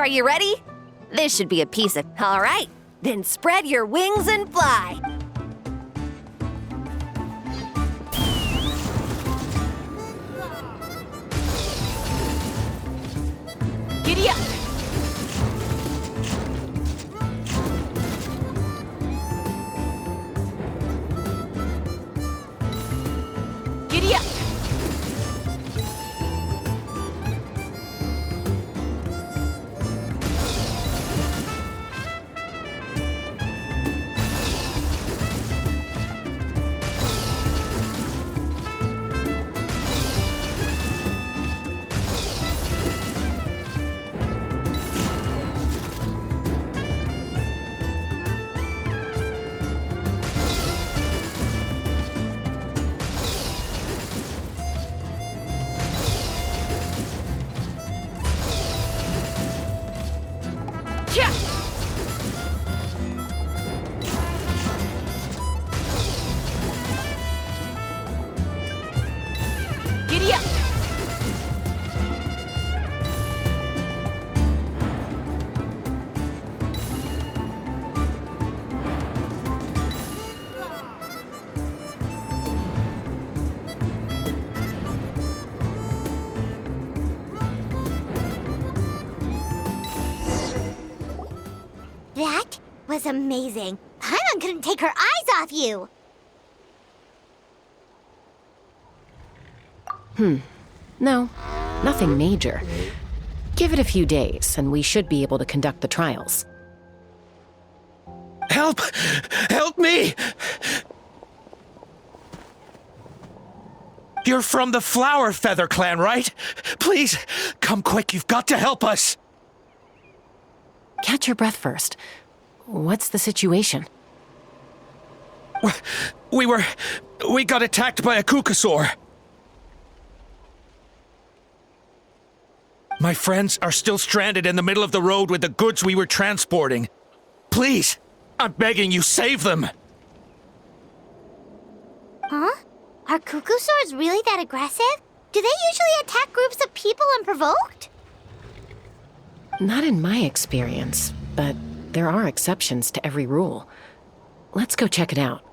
Are you ready? This should be a piece of... All right, then spread your wings and fly. Giddy up! Giddy up! Giddy up! That was amazing. Paimon couldn't take her eyes off you. No, nothing major. Give it a few days, and we should be able to conduct the trials. Help! Help me! You're from the Flower Feather clan, right? Please, come quick, you've got to help us! Catch your breath first. What's the situation? We got attacked by a Kukasaur. My friends are still stranded in the middle of the road with the goods we were transporting. Please, I'm begging you, save them! Huh? Are Kukusaurs really that aggressive? Do they usually attack groups of people unprovoked? Not in my experience, but there are exceptions to every rule. Let's go check it out.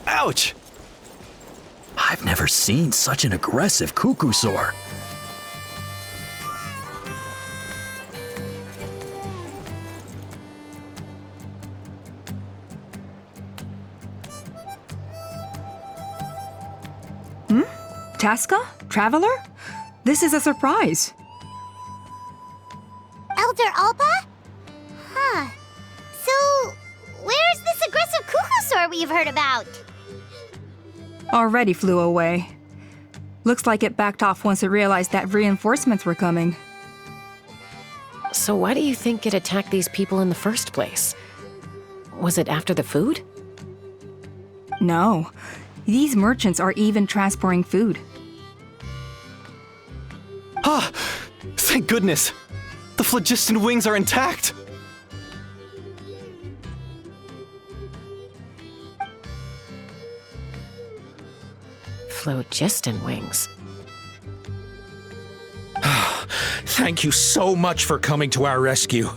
Ouch! I've never seen such an aggressive Kukusaur. Tasca? Traveler? This is a surprise. Elder Alpa? Huh. So, where's this aggressive Kukusaur we've heard about? Already flew away. Looks like it backed off once it realized that reinforcements were coming. So why do you think it attacked these people in the first place? Was it after the food? No. These merchants are even transporting food. Ah! Thank goodness! The phlogiston wings are intact! Phlogiston wings. Thank you so much for coming to our rescue.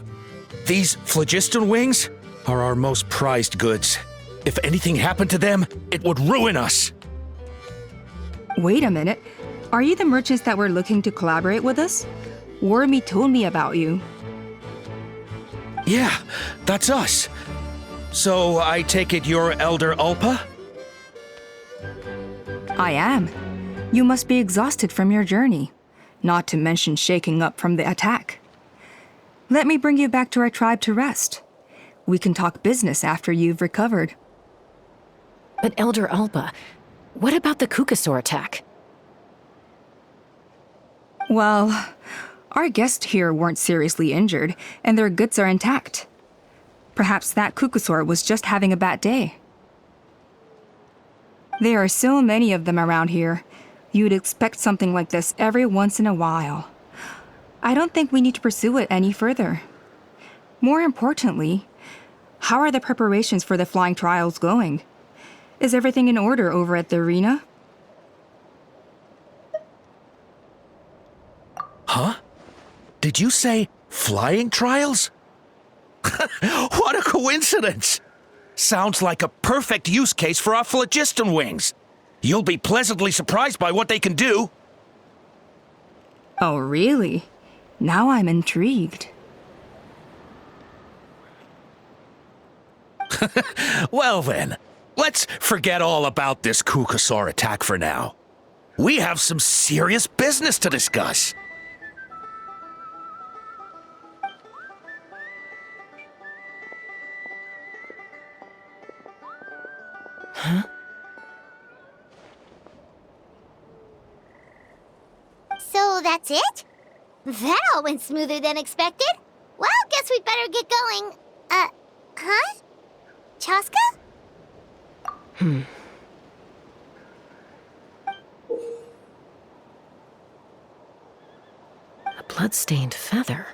These phlogiston wings are our most prized goods. If anything happened to them, it would ruin us. Wait a minute. Are you the merchants that were looking to collaborate with us? Wormy told me about you. Yeah, that's us. So I take it you're Elder Alpa? I am. You must be exhausted from your journey, not to mention shaking up from the attack. Let me bring you back to our tribe to rest. We can talk business after you've recovered. But Elder Alpa, What about the Kukasaur attack? Well, our guests here weren't seriously injured, and their goods are intact. Perhaps that Kukasaur was just having a bad day. There are so many of them around here. You'd expect something like this every once in a while. I don't think we need to pursue it any further. More importantly, how are the preparations for the flying trials going? Is everything in order over at the arena? Huh? Did you say flying trials? What a coincidence! Sounds like a perfect use case for our phlogiston wings. You'll be pleasantly surprised by what they can do. Oh, really? Now I'm intrigued. Well then, let's forget all about this Kukasaur attack for now. We have some serious business to discuss. So that's it? That all went smoother than expected. Well, guess we'd better get going. Huh? Chaska? A blood-stained feather.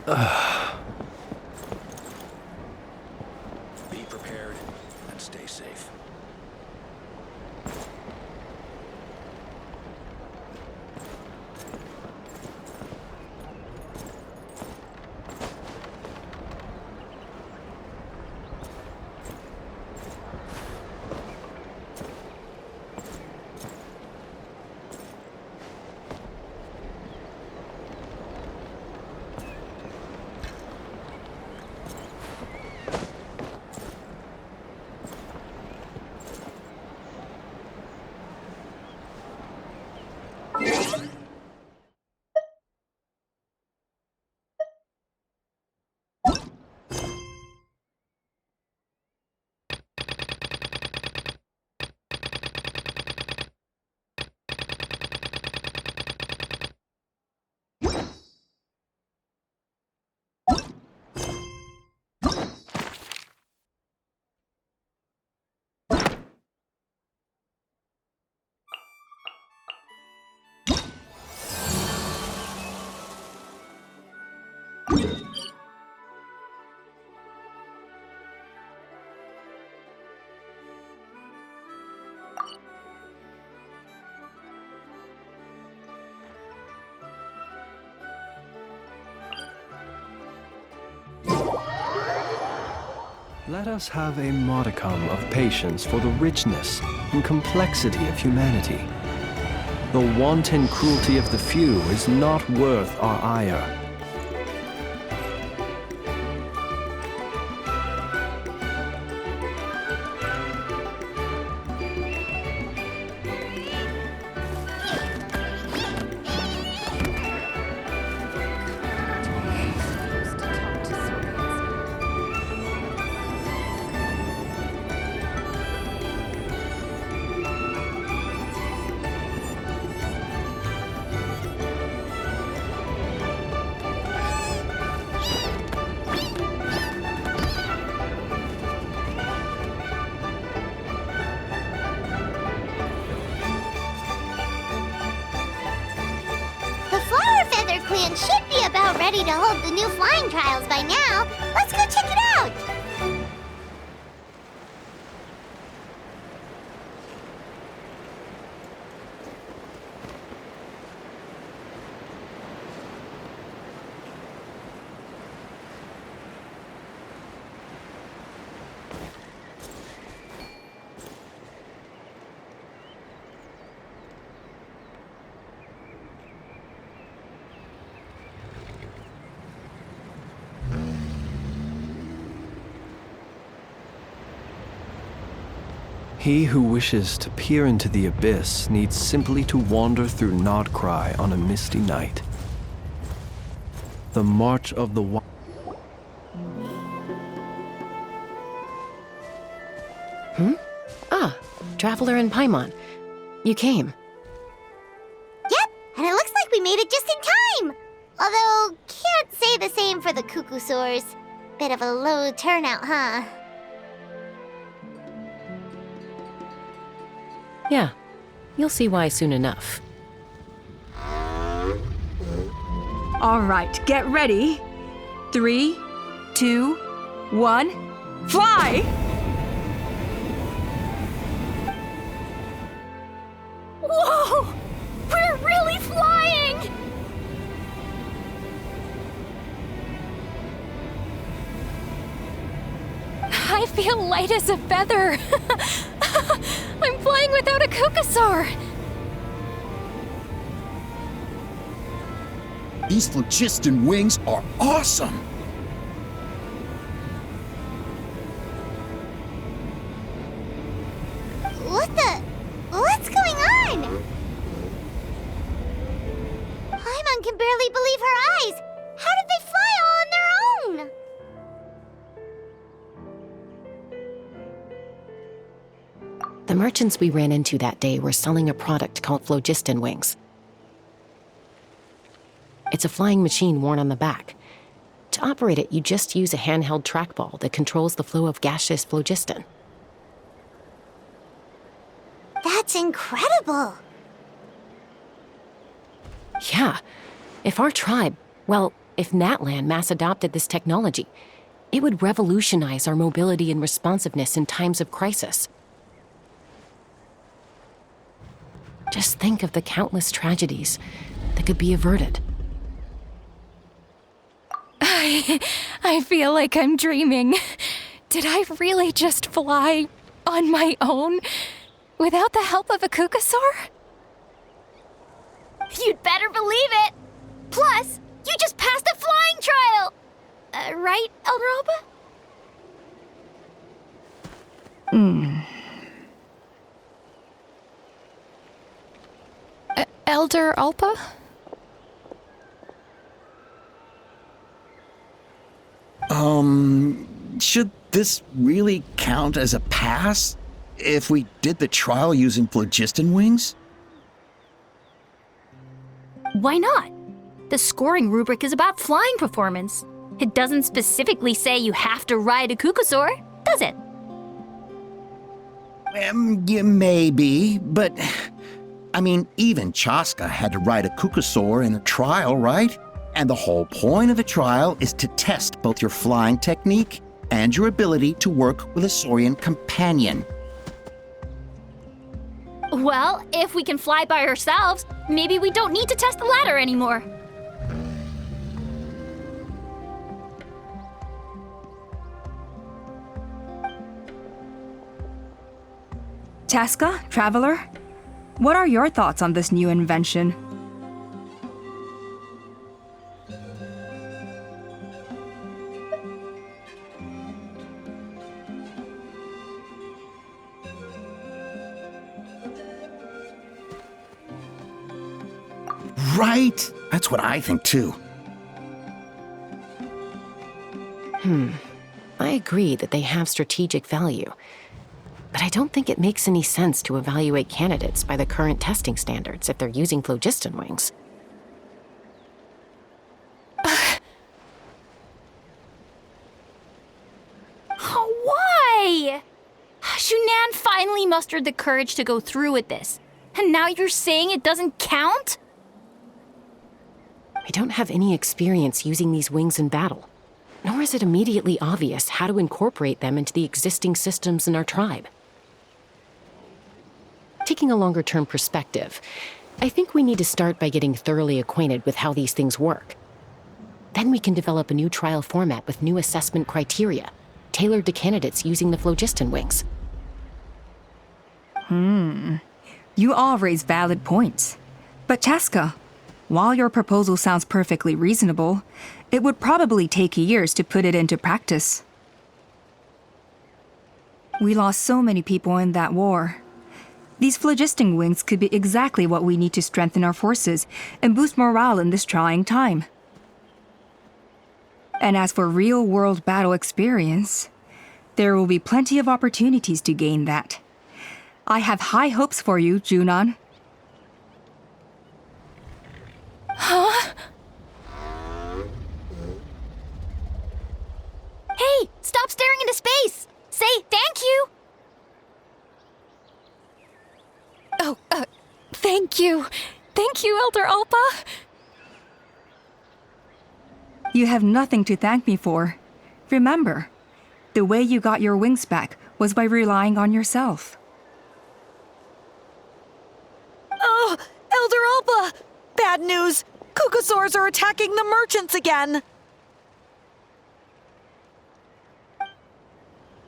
Be prepared and stay safe. Let us have a modicum of patience for the richness and complexity of humanity. The wanton cruelty of the few is not worth our ire. The Flower Feather Clan should be about ready to hold the new flying trials by now. Let's go check it out! He who wishes to peer into the abyss needs simply to wander through Nodcry on a misty night. The March of the Traveler in Paimon. You came. Yep, and it looks like we made it just in time! Although, can't say the same for the Cuckoosaurs. Bit of a low turnout, huh? Yeah, you'll see why soon enough. All right, get ready. 3, 2, 1, fly! Whoa! We're really flying! I feel light as a feather. I'm flying without a Cuckoosaur. These phlogiston wings are awesome! What's going on? Paimon can barely believe her eyes. How did they fly all on their own? The merchants we ran into that day were selling a product called phlogiston wings. It's a flying machine worn on the back. To operate it, you just use a handheld trackball that controls the flow of gaseous phlogiston. That's incredible. Yeah, if our tribe, well, If Natlan mass adopted this technology, it would revolutionize our mobility and responsiveness in times of crisis. Just think of the countless tragedies that could be averted. I feel like I'm dreaming. Did I really just fly on my own without the help of a Kukasaur? You'd better believe it! Plus, you just passed a flying trial! Right, Elder Alba? Elder Alpa? Should this really count as a pass if we did the trial using phlogiston wings? Why not? The scoring rubric is about flying performance. It doesn't specifically say you have to ride a Kukasaur, does it? Yeah, maybe, but I mean, even Chaska had to ride a Kukasaur in a trial, right? And the whole point of the trial is to test both your flying technique and your ability to work with a Saurian companion. Well, if we can fly by ourselves, maybe we don't need to test the ladder anymore. Chaska, Traveler, what are your thoughts on this new invention? Right? That's what I think too. I agree that they have strategic value, but I don't think it makes any sense to evaluate candidates by the current testing standards if they're using phlogiston wings. Why? Shunan finally mustered the courage to go through with this, and now you're saying it doesn't count? We don't have any experience using these wings in battle, nor is it immediately obvious how to incorporate them into the existing systems in our tribe. Taking a longer-term perspective, I think we need to start by getting thoroughly acquainted with how these things work. Then we can develop a new trial format with new assessment criteria, tailored to candidates using the phlogiston wings. You all raise valid points. But Chaska, while your proposal sounds perfectly reasonable, it would probably take years to put it into practice. We lost so many people in that war. These phlogiston wings could be exactly what we need to strengthen our forces and boost morale in this trying time. And as for real-world battle experience, there will be plenty of opportunities to gain that. I have high hopes for you, Junon. Huh? Hey, stop staring into space! Say thank you! Oh, thank you. Thank you, Elder Alpa. You have nothing to thank me for. Remember, the way you got your wings back was by relying on yourself. Oh, Elder Alpa! Bad news! Kukasaurs are attacking the merchants again!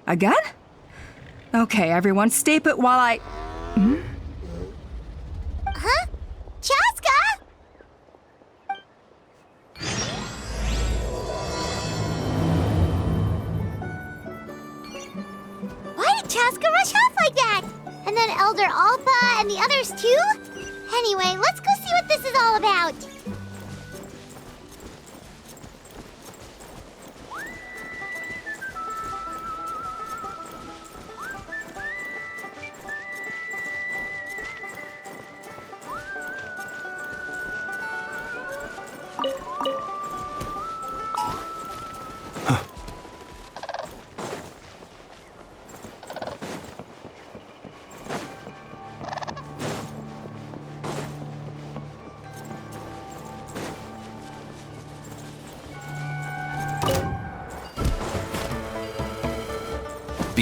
Again? Okay, everyone, stay put while I... Huh? Chaska? Why did Chaska rush off like that? And then Elder Alpa and the others too? Anyway, let's go see what this is all about.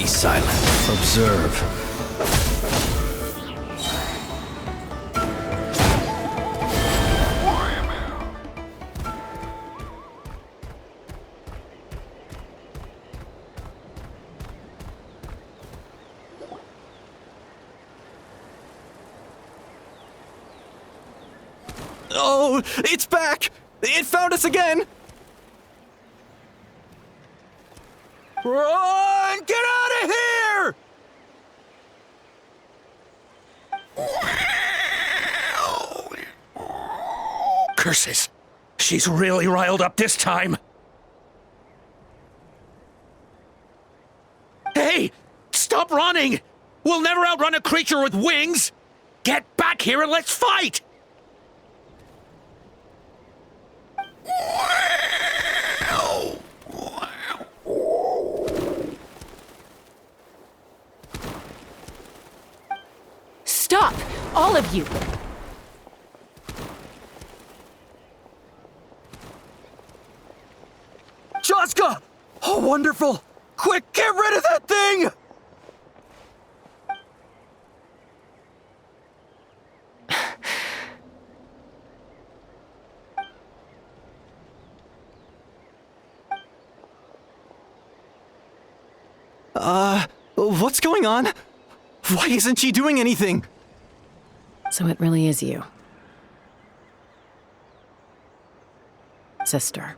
silent. Observe. Oh, it's back! It found us again! Run! Get out of here! Curses! She's really riled up this time. Hey! Stop running! We'll never outrun a creature with wings! Get back here and let's fight! Stop! All of you! Chaska! Oh, wonderful! Quick, get rid of that thing! What's going on? Why isn't she doing anything? So it really is you. Sister.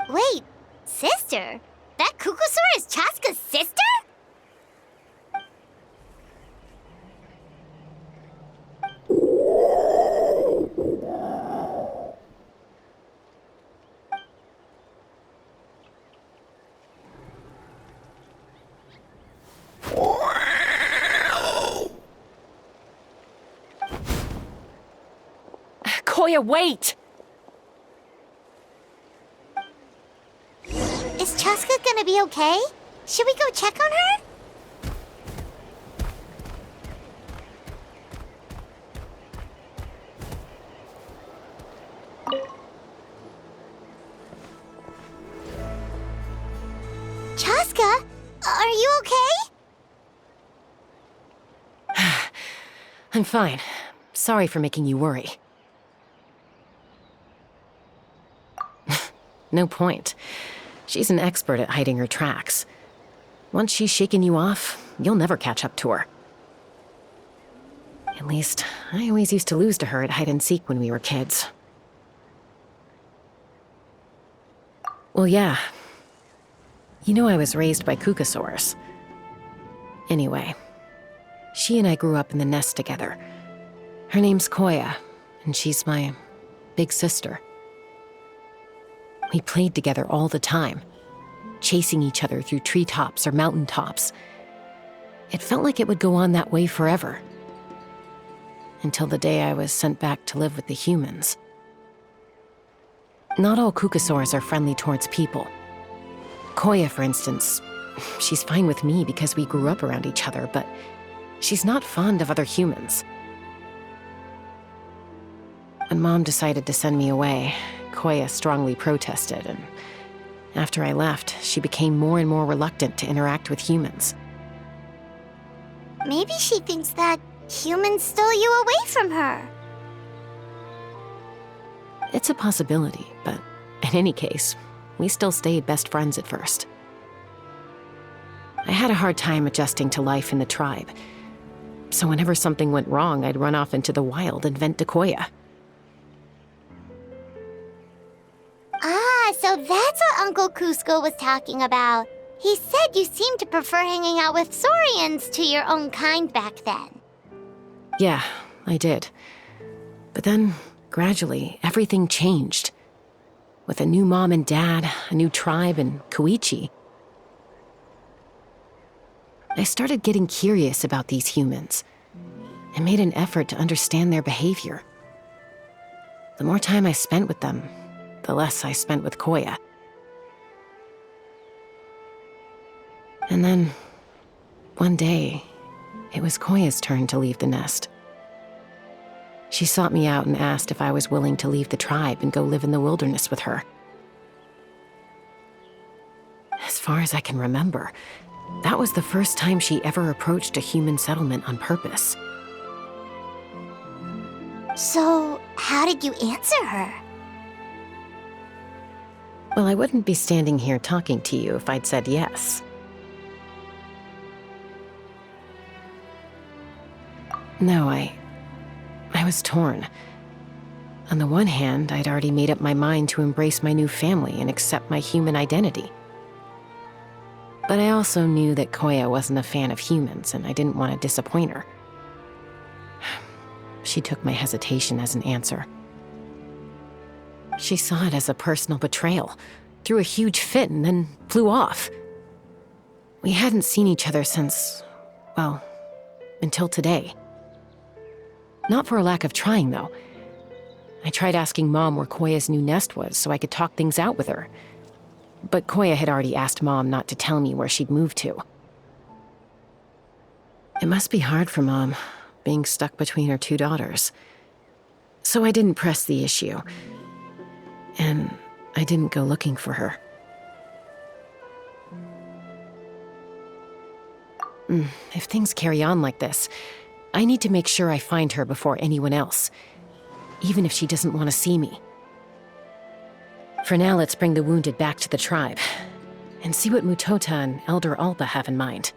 Wait, sister? That Kukusaur is Chaska's sister? Koya, wait! Is Chaska gonna be okay? Should we go check on her? Chaska, are you okay? I'm fine. Sorry for making you worry. No point. She's an expert at hiding her tracks. Once she's shaken you off, you'll never catch up to her. At least, I always used to lose to her at hide-and-seek when we were kids. Well, yeah. You know I was raised by Kukusaurs. Anyway, she and I grew up in the nest together. Her name's Koya, and she's my big sister. We played together all the time, chasing each other through treetops or mountaintops. It felt like it would go on that way forever. Until the day I was sent back to live with the humans. Not all Kukusaurs are friendly towards people. Koya, for instance, she's fine with me because we grew up around each other, but she's not fond of other humans. When Mom decided to send me away, Koya strongly protested, and after I left, she became more and more reluctant to interact with humans. Maybe she thinks that humans stole you away from her. It's a possibility, but in any case, we still stayed best friends at first. I had a hard time adjusting to life in the tribe, so whenever something went wrong, I'd run off into the wild and vent to Koya. Ah, so that's what Uncle Cusco was talking about. He said you seemed to prefer hanging out with Saurians to your own kind back then. Yeah, I did. But then, gradually, everything changed. With a new mom and dad, a new tribe, and Koichi. I started getting curious about these humans, and made an effort to understand their behavior. The more time I spent with them, the less I spent with Koya. And then, one day, it was Koya's turn to leave the nest. She sought me out and asked if I was willing to leave the tribe and go live in the wilderness with her. As far as I can remember, that was the first time she ever approached a human settlement on purpose. So, how did you answer her? Well, I wouldn't be standing here talking to you if I'd said yes. No, I was torn. On the one hand, I'd already made up my mind to embrace my new family and accept my human identity. But I also knew that Koya wasn't a fan of humans, and I didn't want to disappoint her. She took my hesitation as an answer. She saw it as a personal betrayal, threw a huge fit, and then flew off. We hadn't seen each other since, well, until today. Not for a lack of trying, though. I tried asking Mom where Koya's new nest was so I could talk things out with her. But Koya had already asked Mom not to tell me where she'd moved to. It must be hard for Mom, being stuck between her two daughters. So I didn't press the issue. And I didn't go looking for her. If things carry on like this, I need to make sure I find her before anyone else, even if she doesn't want to see me. For now, let's bring the wounded back to the tribe, and see what Mutota and Elder Alba have in mind.